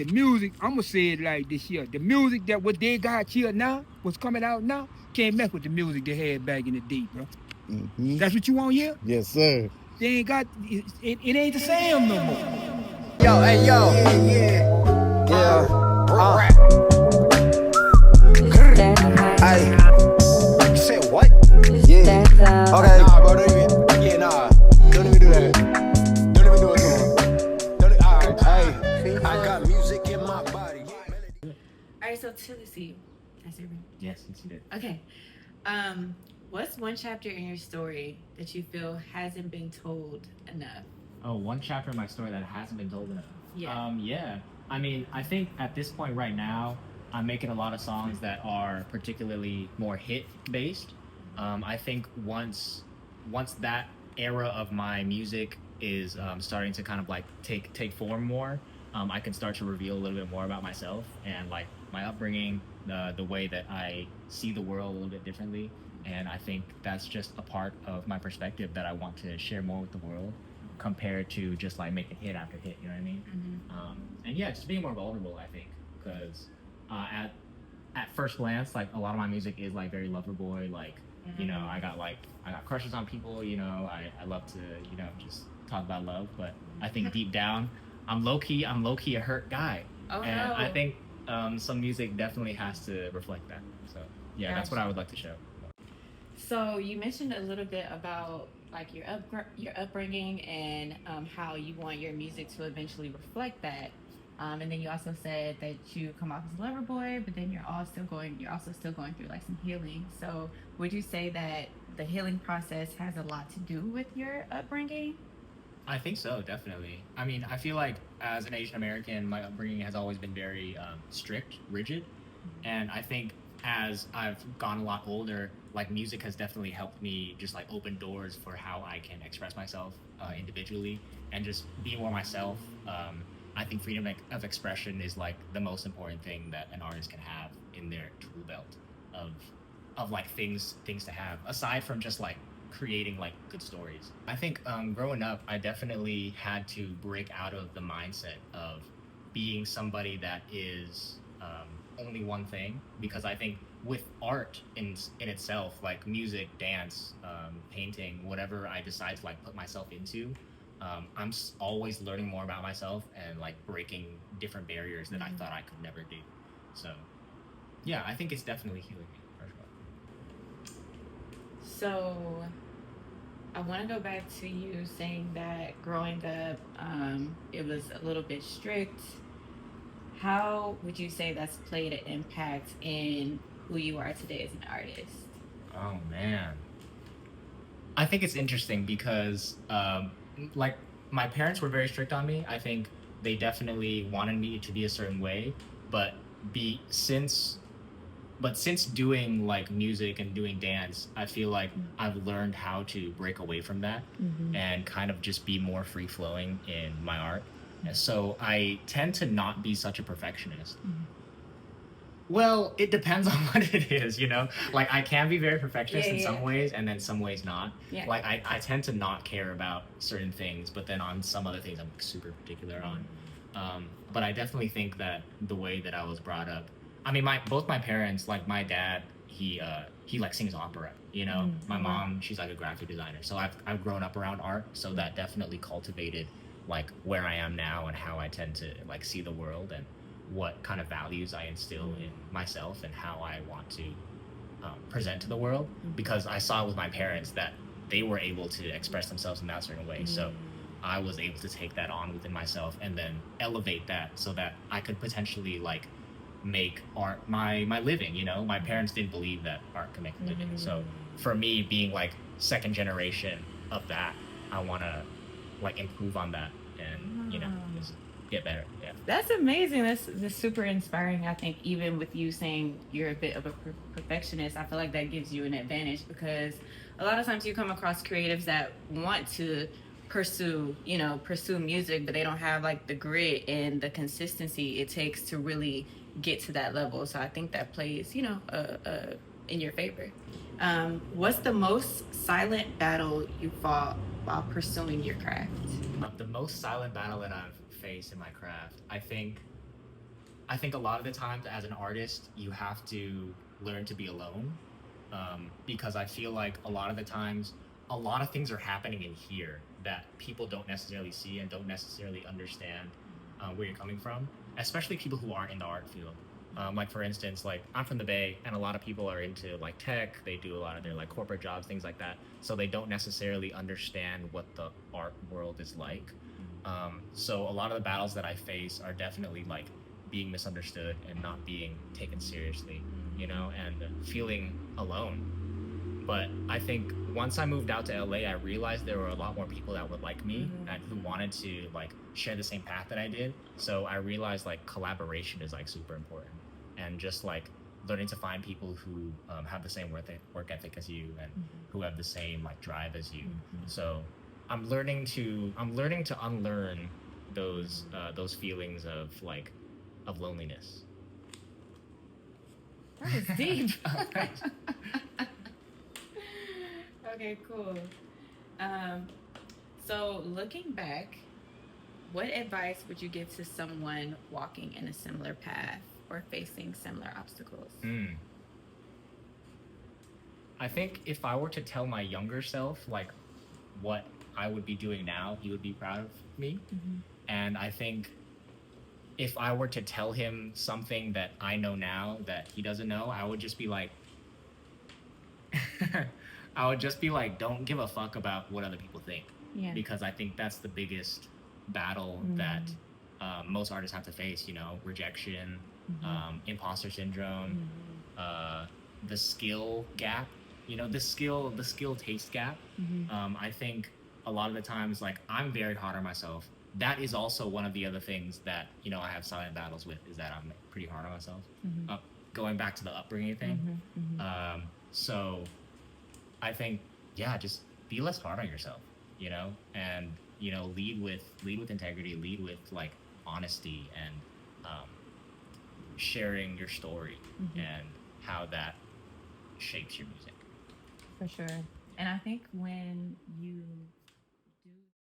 the music, I'm gonna say it like this here. The music that what they got here now, what's coming out now, can't mess with the music they had back in the day, bro. Mm-hmm. That's what you want here? Yes, sir. They ain't got it ain't the same no more. Yo, hey, yo. Yeah. Hey. You said what? Yeah. Okay. Nah, bro, don't even. Yeah, nah. Don't even do that. Don't even do it to him. Alright, hey. I got music in my body. Alright, so Tealousy. That's it, right? Yes, it's good. Okay. What's one chapter in your story that you feel hasn't been told enough? Oh, one chapter in my story that hasn't been told enough. Yeah. Yeah. I mean, I think at this point right now, I'm making a lot of songs that are particularly more hit based. I think once that era of my music is starting to kind of like take form more, I can start to reveal a little bit more about myself and like my upbringing, the way that I see the world a little bit differently. And I think that's just a part of my perspective that I want to share more with the world, compared to just like making hit after hit. You know what I mean? Mm-hmm. And yeah, just being more vulnerable. I think because at first glance, like a lot of my music is like very lover boy. Like you know, I got crushes on people. You know, I love to just talk about love. But I think deep down, I'm low key a hurt guy. Oh, and no. I think some music definitely has to reflect that. So yeah, that's what I would like to show. So you mentioned a little bit about like your upbringing and how you want your music to eventually reflect that. And then you also said that you come off as a lover boy, but then you're also still going through like some healing. So would you say that the healing process has a lot to do with your upbringing? I think so, definitely. I mean, I feel like as an Asian American, my upbringing has always been very strict, rigid, and I think as I've gone a lot older, like music has definitely helped me just like open doors for how I can express myself individually and just be more myself. I think freedom of expression is like the most important thing that an artist can have in their tool belt of like things to have, aside from just like creating like good stories. I think growing up, I definitely had to break out of the mindset of being somebody that is only one thing, because I think with art in itself, like music, dance, painting, whatever I decide to like put myself into, I'm always learning more about myself and like breaking different barriers that I thought I could never do. So yeah, I think it's definitely healing me for sure. So I want to go back to you saying that growing up, it was a little bit strict. How would you say that's played an impact in who you are today as an artist? Oh man, I think it's interesting because like my parents were very strict on me. I think they definitely wanted me to be a certain way, but since doing like music and doing dance, I feel like I've learned how to break away from that and kind of just be more free flowing in my art. And so I tend to not be such a perfectionist. Well, it depends on what it is, you know? Like, I can be very perfectionist in some ways, and then some ways not. Yeah. Like, I tend to not care about certain things, but then on some other things, I'm super particular on. But I definitely think that the way that I was brought up, I mean, both my parents, like my dad, he like sings opera, you know? My mom, she's like a graphic designer. So I've grown up around art, so that definitely cultivated like where I am now and how I tend to like see the world and what kind of values I instill in myself and how I want to present to the world, because I saw with my parents that they were able to express themselves in that certain way. So I was able to take that on within myself and then elevate that so that I could potentially like make art my living, you know? My parents didn't believe that art could make a living. So for me, being like second generation of that, I want to like improve on that and, you know, just get better. Yeah. That's amazing. That's super inspiring. I think even with you saying you're a bit of a perfectionist, I feel like that gives you an advantage, because a lot of times you come across creatives that want to pursue music, but they don't have like the grit and the consistency it takes to really get to that level. So I think that plays, in your favor. What's the most silent battle you fought while pursuing your craft? The most silent battle that I've faced in my craft, I think I think a lot of the times as an artist, you have to learn to be alone, because I feel like a lot of the times, a lot of things are happening in here that people don't necessarily see and don't necessarily understand where you're coming from, especially people who aren't in the art field. Like for instance, like I'm from the Bay, and a lot of people are into like tech. They do a lot of their like corporate jobs, things like that. So they don't necessarily understand what the art world is like. So a lot of the battles that I face are definitely like being misunderstood and not being taken seriously, you know, and feeling alone. But I think once I moved out to LA, I realized there were a lot more people that were like me and who wanted to like share the same path that I did. So I realized like collaboration is like super important, and just like learning to find people who have the same work ethic as you and who have the same like drive as you. So I'm learning to unlearn those feelings of loneliness. That was deep. Okay, cool. So looking back, what advice would you give to someone walking in a similar path or facing similar obstacles? I think if I were to tell my younger self like what I would be doing now, he would be proud of me. And I think if I were to tell him something that I know now that he doesn't know, I would just be like, don't give a fuck about what other people think. Yeah. Because I think that's the biggest battle that most artists have to face, you know, rejection, imposter syndrome, the skill gap, you know, the skill taste gap. I think a lot of the times, like, I'm very hard on myself. That is also one of the other things that, you know, I have silent battles with, is that I'm pretty hard on myself. Going back to the upbringing thing. So I think, yeah, just be less hard on yourself, you know, and, you know, lead with integrity, lead with like honesty, and sharing your story and how that shapes your music. For sure. And I think when you